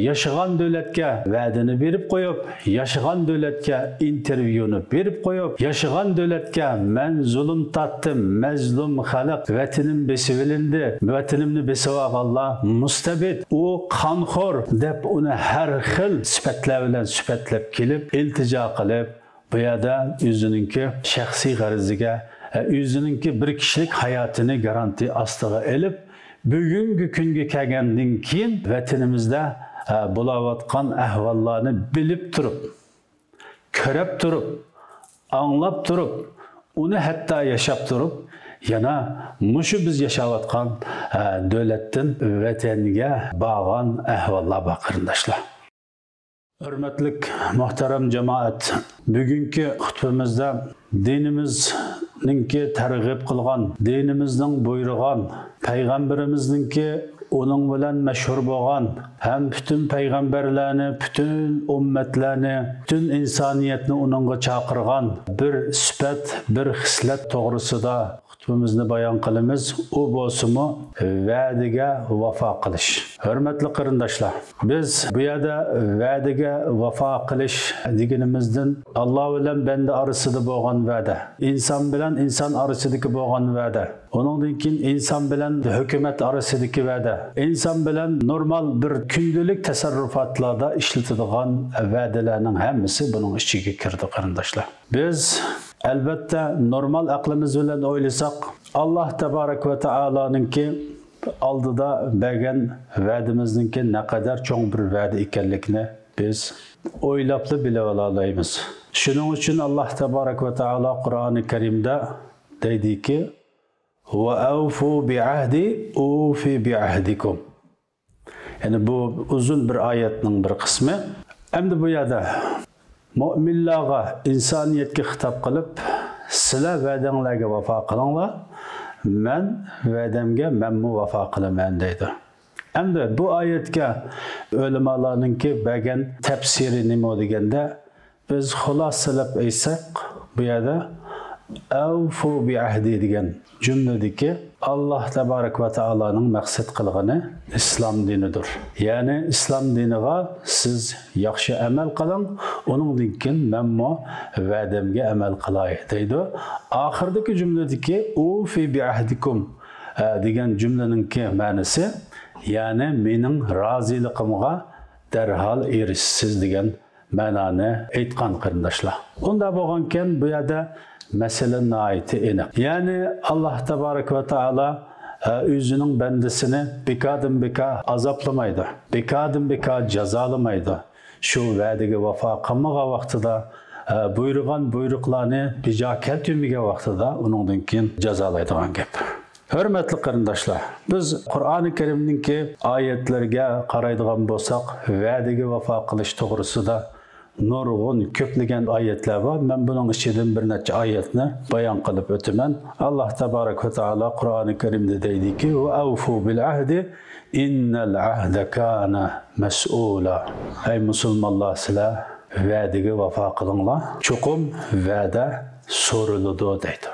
yaşagan devletke va'dini berip koyup, yaşagan devletke intervyunu berip koyup, yaşagan devletke men zulüm tattım, mezlum halk, vatinim besivilindi, vatinimni besivaq Allah mustabid, o kanxor deb uni har xil sifatlar bilan sifatlab kelib, iltijo qilib, bu yerda o'zininki shaxsiy g'ariziga, o'zininki bir kishilik hayotini garanti ostiga elib, bugungi kunga kelgandan keyin vatanimizda bo'layotgan ahvollarni bilib turib, ko'rib turib, anglab turib, uni hatto yashab turib, yana mushu biz yashayotgan davlatdan vatanga bağlan ahvollar bor qarindoshlar. Hürmetli muhterem cemaat, bugünkü xutbamizda dinimizninki targ'ib qilgan, dinimizning buyurgan, payg'ambarimizningki onun bilan mashhur bo'lgan, ham bütün payg'ambarlarni, bütün ummatlarni, bütün insoniyatni onunga chaqirgan bir sifat, bir xislat to'g'risida xutbamizni bayon qilamiz. U bo'lsa-mu va'daga vafo qilish. Hurmatli qarindoshlar, biz bu yerda va'daga vafo qilish deganimizdan Alloh bilan banda orasida bo'lgan va'da, inson bilan inson orasidagi bo'lgan va'da, onundan keyin inson bilan hukumat orasidagi va'da, inson bilan normal bir kundalik tasarrufotlarda ishlatadigan va'dalarning hammasi buning ichiga kirdi qarindoshlar. Biz albatta normal aqlimiz bilan o'ylasak, Alloh tabarak va taoloninki oldida bergan va'dimizningki naqadar cho'ng bir va'da ekanligini biz o'ylabli bila olmaymiz. Shuning uchun Alloh tabarak va taolo Qur'oni Karimda deydiki: "Va awfu bi'ahdi ufi bi'ahdikum." Yani bu uzun bir oyatning bir qismi. Endi bu yerda mu'minlarga, insoniyatga xitob qilib, sizlar va'danglarga vafo qilinglar, men va'damga menmu vafo qilaman deydi. Endi bu oyatga ulamolarningki bergan tafsiri nima deganda, biz xulosalab aytsak, bu yerda "Awfu bi ahdi" degan jumladagi Allah tabarak va taoloning maqsad qilgani islom dinidir. Ya'ni islom diniga siz yaxshi amal qiling, uningdan keyin menmo va'damga amal qilay deydi. Oxirdagi jumladagi "Ufi bi ahdikum" degan jumlaningki ma'nosi, ya'ni mening roziliqimga darhol erishsiz degan ma'noni aytgan qarindoshlar. Unda bo'lgankan bu yerda mesele naiti aniq. Yani Allah tabarak ve taala özünün bendisini bekadım beka azaplamaydı. Bekadım beka cezalamaydı. Şu va'daga vafo qilmagan vaqtida buyurgan buyruqlarni bija keltirmagan vaqtida uningdan keyin jazolaydigan gap. Hürmetli qarindoshlar, biz Qur'oni Karimninki oyatlarga qaraydigan bo'lsak, va'daga vafo qilish to'g'risida nurg'un ko'plagan oyatlar bor. Men buning ichidan bir necha oyatni bayon qilib o'taman. Alloh tabarak va taolo Qur'oni Karimda deydiki: "Va awfu bil ahdi innal ahda kana mas'ula." Ey musulmonlar, sizlar va'daga vafo qilinglar, chuqum va'da so'riladi deydi.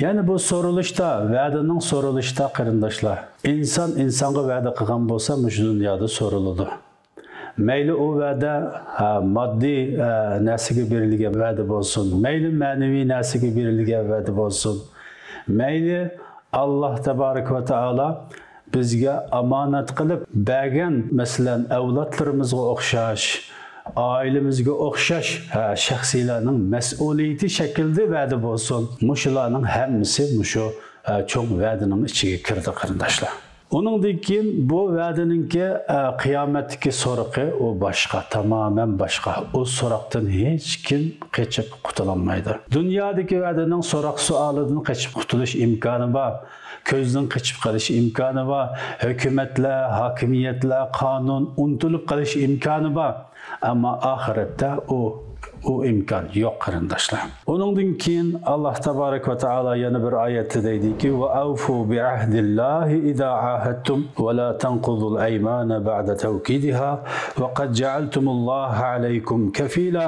Yani bu so'rilishda, va'daning so'rilishda qarindoshlar, inson insonga va'da qilgan bo'lsa, shu dunyoda so'riladi. Meyli o va'da maddi narsaga berilgan va'da bo'lsin, meyli ma'naviy narsaga berilgan va'da bo'lsin, meyli Allah tabarak va taolo bizga omonat qilib bergan, masalan, avlodlarimizga o'xshash, ailemizga o'xshash shaxsiylarning mas'uliyati shaklda va'da bo'lsin. Mushularning hammasi mushu cho'ng va'daning ichiga kirdi qarindoshlar. Onundan keyin bu va'daninki qiyomatdagi so'roqi o boshqa, tamamen boshqa. O so'roqdan hech kim qochib qutulolmaydi. Dunyodagi va'daning so'roq savolidan qochib qutulish imkoni bor. Ko'zdan qochib qolish imkoni bor. Hukumatlar, hokimiyatlar, qonun unutilib qolish imkoni bor. Ammo oxiratda o imkan yo'q qarindoshlar. Onundan keyin Alloh tabarak va taolo yana bir oyatda deydiki: "Va awfu bi ahdillahi idza ahadtum va la tanqudul aymana ba'da tawkidiha va qad ja'altumulloha alaykum kafila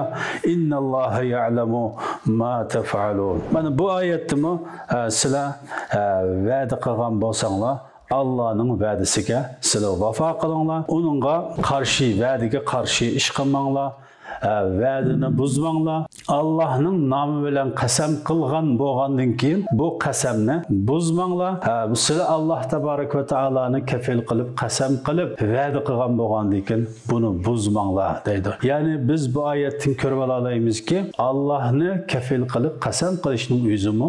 innalloha ya'lamu ma taf'alun." Mana bu oyatdimi sizlar va'da qilgan bo'lsanglar, Allah'ның vədisiga sizlar vafo qilinglar. Onunğa qarşı vədiga qarşı iş qilmanglar. Vədini buzmanglar. Allah'ның namı bilan qasam qilgan bo'lgandan keyin bu qasamni buzmanglar. Sizlar Allah tabarak va taoloni kafil qilib qasam qilib va'da qilgan bo'lgandan keyin buni buzmanglar deydi. Ya'ni biz bu oyatdan ko'rib olamizki, Allah'ni kafil qilib qasam qilishning o'zimi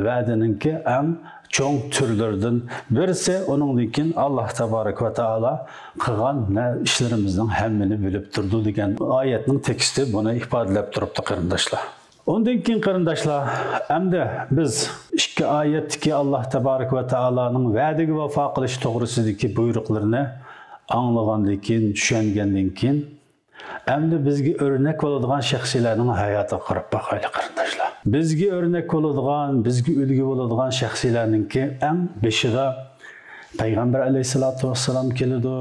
va'daninki eng çoğun türlerden birisi onundan keyin Allah tabarak ve taala qilgan işlerimizden hemmini bilip durdu degan oyatning teksti buni ifodelab turibdi qarindoshlar. Ondan keyin qarindoshlar, hamda biz ikki oyatdagi Allah tabarak ve taolaning va'daga vafo qilish to'g'risidagi buyruqlarini anglagandan keyin, tushungandan keyin hamda bizga o'rnak bo'ladigan shaxsiylarning hayotiga qarab boqaylik qarindoshlar. Bizga o'rnak bo'ladigan, bizga ulgu bo'ladigan shaxsiylarningki eng beshida Payg'ambar alayhisolatu vassalam keladi,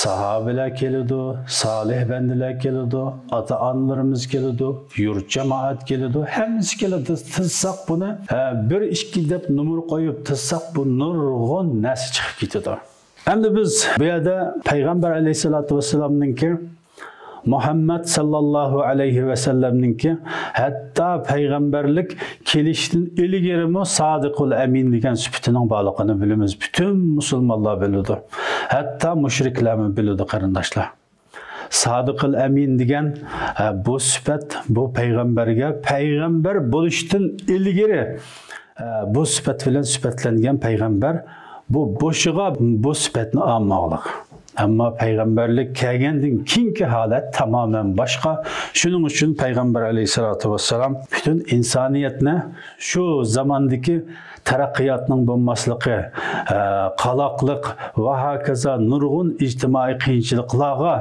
sahobalar keladi, solih bandalar keladi, ota-onalarimiz keladi, yurt jamoat keladi, hammasi keladi. Tizsaq buni bir ikki deb numur qo'yib tizsaq bu nurg'un narsa chiqib ketadi. Endi biz bu yerda Payg'ambar alayhisolatu vassalamningki Muhammed sallallahu aleyhi ve sellem'ninki hatta peygamberlik keliştin ilgirimi sadıkul emin degan sübütünün bağlılığını bilimiz. Bütün Müslümanlar bilirdi. Hatta müşrikler mi bilirdi qarindoshlar. Sadıkul emin degan bu sübet bu peygamberge peygamber buluştun ilgiri bu sübet bilen sübetlengen peygamber bu boşuğa bu sübetini almaqlıq. Ama peygamberlik kelgandan keyingi holat tamamen başka. Şunun için Peygamber aleyhissalatu vesselam bütün insaniyetni şu zamandaki taraqqiyotning bo'lmasligi, qaloqlik va hokazo nurg'un ijtimoiy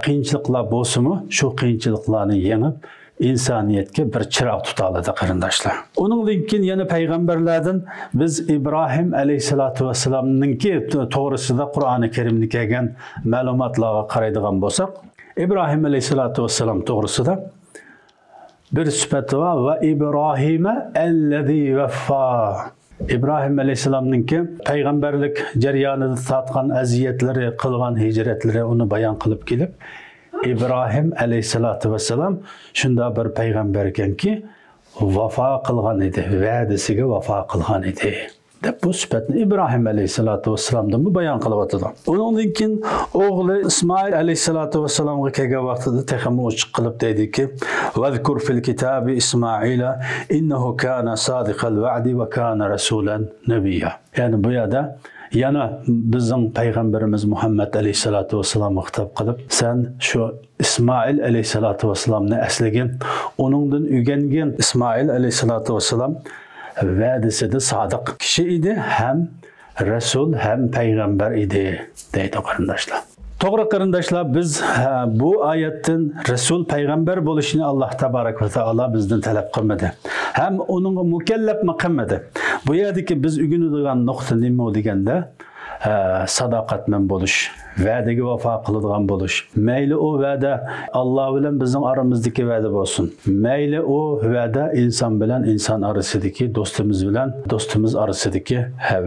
qiyinchiliklar bo'lsa-mu, shu qiyinchiliklarni yengib insaniyetga bir chiroq tutaladi qarindoshlar. Uningdan keyin yana payg'ambarlardan biz İbrahim alayhisolatu vassalamninki to'g'risida Qur'oni Karimda kelgan ma'lumotlarga qaraydigan bo'lsak, İbrahim alayhisolatu vassalam to'g'risida bir sifati var ve İbrahim'e ellezî veffa. İbrahim aleyhisselam'ninki peygamberlik jarayonida tatgan aziyetleri, qilgan hicretleri onu bayan qilib kelib, İbrahim aleyhissalatu vesselam shunda bir peygamber ekanki vafo qilgan edi, va'dasiga vafo qilgan edi. Deb bu sifatni İbrahim aleyhissalatu vesselamdan bu bayan qilib o'tadi. Undan keyin o'g'li İsmail aleyhissalatu vesselamga kelgan vaqtida texmi ochiq qilib deydiki: "Vazkur fil kitabi İsmaila innahu kana sadiqal va'di ve kana rasulan nabiyya." Yani bu yerda yana bizning payg'ambarimiz Muhammad aleyhissalatu vesselamga xitob qilib, sen şu İsmail aleyhissalatu vesselamni eslagin, onundan o'rgangan. İsmail aleyhissalatu vesselam va'dasida sodiq kishi edi, ham rasul, ham payg'ambar edi deydi qarindoshlar. To'g'ri qarindoshlar, biz bu oyatdan rasul payg'ambar bo'lishini Alloh tabarak va taolo bizdan talab qilmadi. Ham uningga mukallaf qilmadi. Bu yerdagi biz o'rganadigan nuqta nima deganda, sadoqatman bo'lish, va'daga vafo qiladigan bo'lish. Mayli o va'da Alloh bilan bizning oramizdagi va'da bo'lsin. Mayli o va'da inson bilan inson orasidagi, do'stimiz bilan do'stimiz orasidagi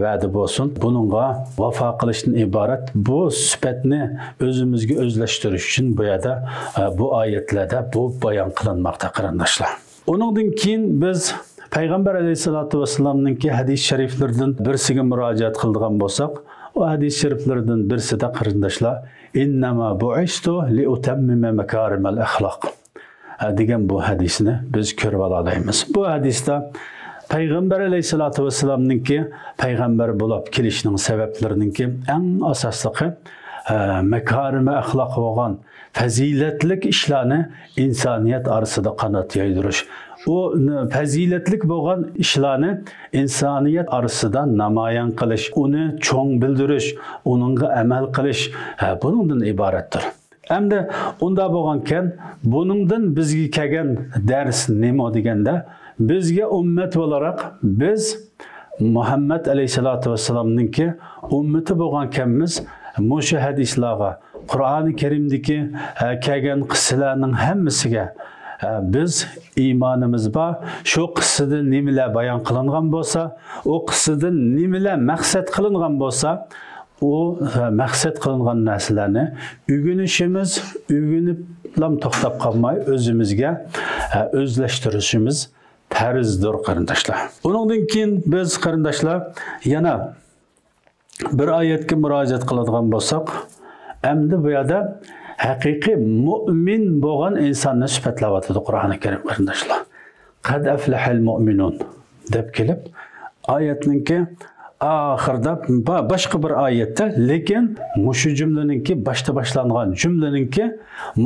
va'da bo'lsin. Buningga vafo qilishdan iborat bu sifatni o'zimizga o'zlashtirish uchun bu yerda bu oyatlarda bu bayon qilinmoqda qarindoshlar. Uningdan keyin biz Payg'ambar alayhisolatu vassalamninki hadis shariflaridan birsiga murojaat qiladigan bo'lsak, o hadis shariflaridan birsida qarindoshlar innama bu'istu li utammima makarimal axloq degan bu hadisni biz ko'rib olamiz. Bu hadisda Payg'ambar alayhisolatu vassalamninki payg'ambar bo'lib kelishining sabablarininki eng asoslisi makarima axloq bo'lgan fazilatlik ishlarni insoniyat orasida qanot yoydirish. O faziletlik bo'lgan ishlarni insoniyat orasida namoyon qilish, uni cho'ng bildirish, uningga amal qilish buningdan iboratdir. Hamda unda bo'lgankan, buningdan bizga kelgan dars nima deganda, bizga ummat olarak biz Muhammad aleyhissalatu vesselamninki ummati bo'lgankanmiz, mushu hadislarga, Qur'oni Karimdagi kelgan qissalarning hammasiga biz imanımız var. Şu qissada nimalar bayon qilingan bo'lsa, o qissadan nimalar maqsad qilingan bo'lsa, o maqsad qilingan narsalarni o'rganishimiz, o'rganib lam to'xtab qolmay o'zimizga o'zlashtirishimiz farzdir qarindoshlar. Uningdan keyin biz qarindoshlar yana bir oyatga murojaat qiladigan bo'lsak, endi bu yerda haqiqiy mu'min bo'lgan insonni sifatlayotdi Qur'oni Karim qarindoshlar. Qad aflahal mu'minun deb kelib, oyatninki oxirida boshqa bir oyatda, lekin mushu jumlaninki boshda boshlangan jumlaninki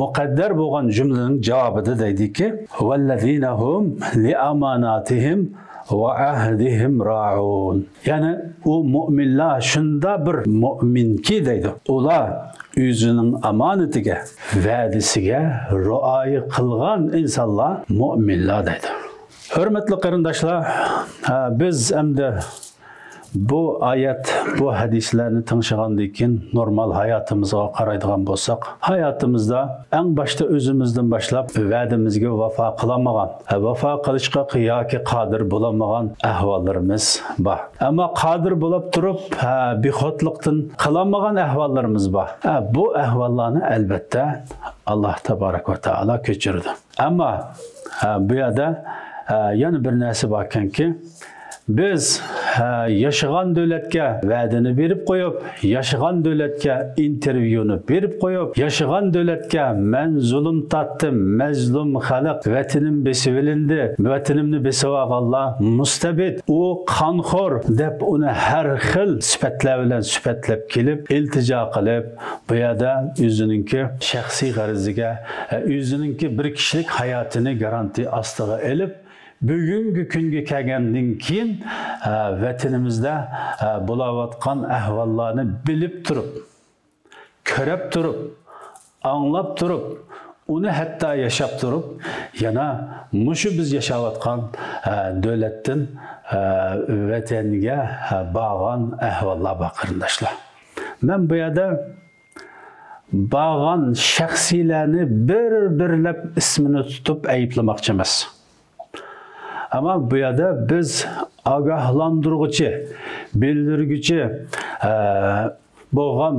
muqaddar bo'lgan jumlaning javobida deydiki, vallazinahum li amanatihim va ahdihim ra'un. Ya'ni u mu'minlar shunda bir mu'minki deydi. Ular o'zining amonatiga, va'dasiga rioya qilgan insonlar mu'minlar deydi. Hurmatli qarindoshlar, biz endi bu ayet, bu hadislerini tanışıgandan keyin normal hayatımıza qaraydigan bo'lsak, hayatımızda en başta özümüzden başlap va'damizga vafo qilamagan, vafo qilishga yoki qodir bo'lamagan ahvollarimiz bor. Ammo qodir bo'lib turib, bexotliqdan qilamagan ahvollarimiz bor. Bu ahvollarni albatta Alloh tabarak va taolo kechirdi. Ammo bu yerda yana bir narsa borki, biz yaşagan davlatga va'dani berib qo'yib, yaşagan davlatga intervyuni berib qo'yib, yaşagan davlatga men zulm tatdim, mazlum xalq, vatanim besib olindi, vatanimni besib olganlar mustabid, u qonxo'r deb uni har xil sifatlar bilan sifatlab kelib, iltijo qilib, bu yerda o'zininki shaxsiy g'araziga, o'zininki bir kishilik hayotini garanti ostiga olib, bugungi kunga kelgandan keyin vatanimizda bo'layotgan ahvollarni bilib turib, ko'rib turib, anglab turib, uni hatto yashab turib, yana mushu biz yashayotgan davlatdan vatanga borgan ahvollar bor qarindoshlar. Men bu yerda borgan shaxsiylarni bir-birlab ismini tutib ayiblamoqchi emas. Ama bu yerda biz agahlandırıcı, bildirgichi bo'lgan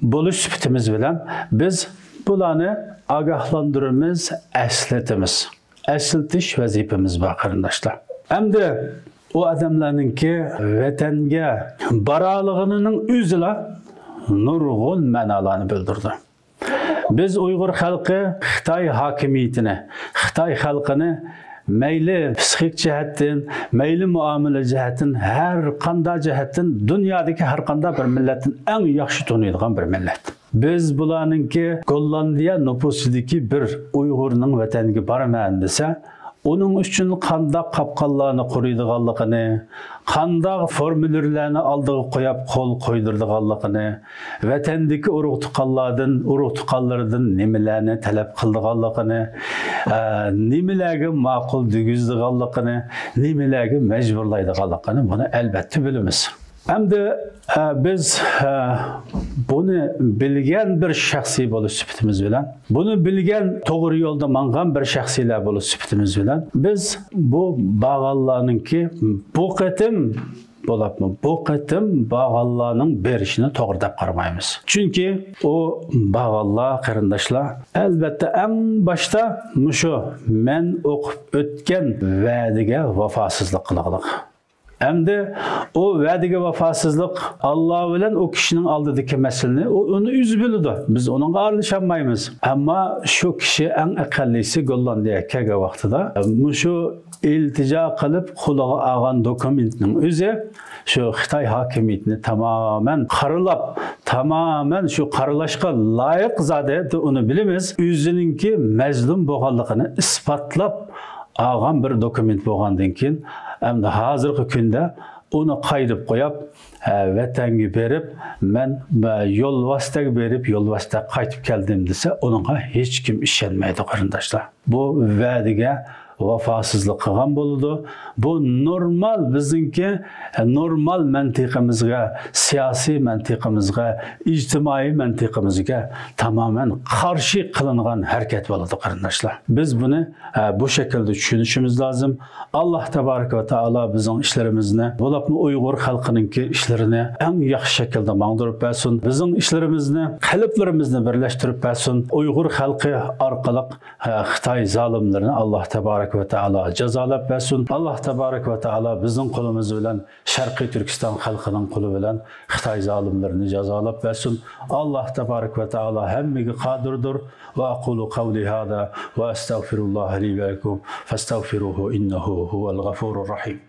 bo'lish sifatimiz bilan biz bularni agahlandıramiz, eslatamiz. Eslatish vazifamiz bor qarindoshlar. Endi o adamlarninki vatanga boraligining o'zila nurg'un ma'nolarni bildirdi. Biz Uyg'ur xalqi Xitoy hokimiyatini, Xitoy xalqini meyli psixik cihetten, meyli muamele cihetten, her qanday cihetten, dünyadaki her qanday bir milletin en yaxşı tanıydigan bir millet. Biz bularninki Gollandiya nüfusidagi bir Uyg'urning vataniga borman desa, onun üçün qanday qapqallarni quriydiganligini, qanday formularlarni oldiga qo'yib qo'l qo'ydirdiganligini, vatandagi urug' tuqqanlardan nimalarni talab qildiganligini, nimalarga ma'qul degizdiganligini, nimalarga majburlaydiganligini buni albatta bilamiz. Endi biz bunu bilgen bir şahsi bo'lish sifatimiz bilan, bunu bilgen to'g'ri yo'lda mangan bir shaxsiylar bo'lish sifatimiz bilan biz bu bag'allarninki bu qatim bo'lapmi? Bu qatim bag'allarning berishini to'g'ri deb qaramaymiz. Chunki o bag'allar qarindoshlar albatta eng boshda mushu men o'qib o'tgan va'daga vafosizlik qilganlik. Endi o va'daga vafosizlik Allah bilan o kişinin oldidagi masalani onu o'zi biladi. Biz onunga aralashmaymiz. Ammo shu kishi eng aqallisi Gollandiyaga kelgan vaqtida shu iltijo qilib qo'liga olgan dokumentning o'zi shu Xitoy hokimiyatini tamamen qaralab, tamamen shu qaralashga loyiq zade uni bilamiz. O'zininki mazlum bo'lganligini isbotlab olgan bir dokument bo'lgandan keyin endi hozirgi kunda onu qaydirib qo'yib, vatanga berib, men yo'lvositaga berib, yo'lvosita qaytib keldim desa, onunga hech kim ishonmaydi qarindoshlar. Bu va'daga vafosizlik qilgan bo'ladi. Bu normal bizninki normal mantiqimizga, siyosiy mantiqimizga, ijtimoiy mantiqimizga tamoman qarshi qilingan harakat bo'ladi qarindoshlar. Biz buni bu şekilde tushunishimiz lozim. Alloh tabaraka va taolo bizning ishlarimizni, bo'libmi Uyg'ur xalqininki ishlarini eng yaxshi shaklda mangdirib bersin. Bizning ishlarimizni, qalblarimizni birlashtirib bersin. Uyg'ur xalqi orqali Xitoy zolimlarini Alloh tabaraka va taolo jazolab bersin. Alloh tabaraka va taolo bizning qo'limiz bilan Sharqiy Turkiston xalqining qo'li bilan Xitoy zolimlarini jazolab bersin. Alloh tabaraka va taolo hammaga qodirdir. Va aqulu qawli hada va astagfirulloh li va lakum fastaghfiruhu innahu huval ghafurur rahim.